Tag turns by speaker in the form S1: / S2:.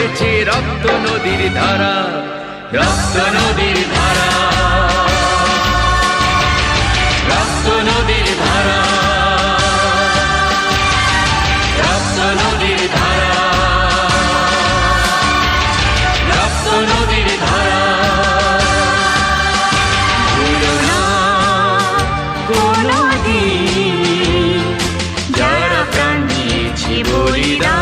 S1: বইছে রক্ত নদীর ধারা, রক্ত নদীর ধারা, রক্ত নদীর ধারা, রক্ত নদীর ধারা, রক্ত নদীর ধারা। ভুলো না কোনোদিন যারা প্রাণ দিয়েছে বলিদান।